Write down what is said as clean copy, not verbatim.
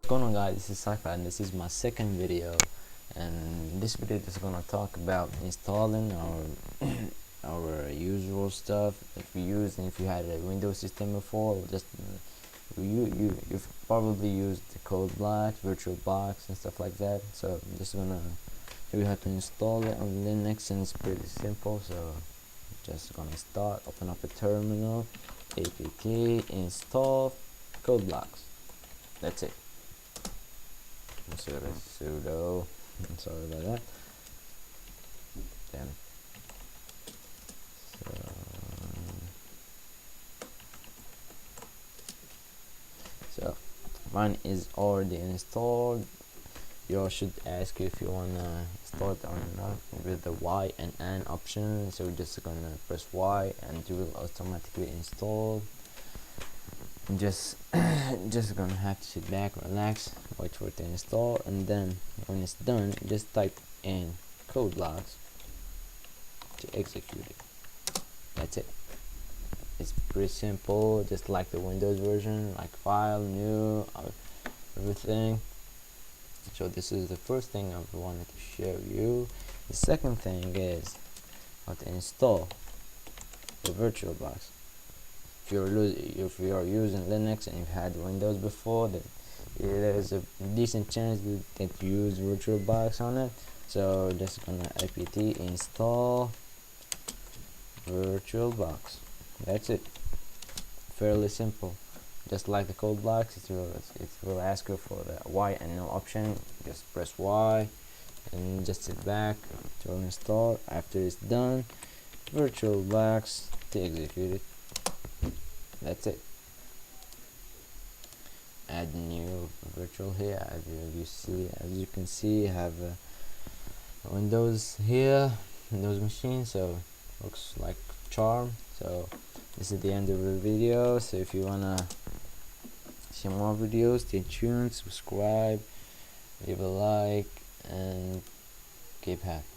What's going on, guys? This is Sci-Fi and this is my second video, and this video is gonna talk about installing our usual stuff if you had a Windows system before. Just you've probably used the codeblocks, VirtualBox and stuff like that. So I'm just gonna show you how to install it on Linux, and it's pretty simple. So just gonna start, open up a terminal, apt install codeblocks. That's it. Sudo. I'm sorry about that. Damn it. So mine is already installed. You should ask if you wanna start or not with the Y and N option. So we're just gonna press Y and it will automatically install. Just gonna have to sit back, relax, wait for it to install, and then when it's done, just type in codeblocks to execute it. That's it. It's pretty simple, just like the Windows version, like file, new, everything. So this is the first thing I wanted to show you. The second thing is how to install the VirtualBox. If you are using Linux and you've had Windows before, then there's a decent chance that you use VirtualBox on it. So just gonna apt install VirtualBox. That's it. Fairly simple. Just like the codeblocks, it will ask you for the Y and no option. Just press Y and just sit back to install. After it's done, VirtualBox to execute it. That's it. Add new virtual here. As you can see, I have Windows here, Windows machine. So looks like charm. So this is the end of the video. So if you wanna see more videos, stay tuned, subscribe, leave a like, and keep happy.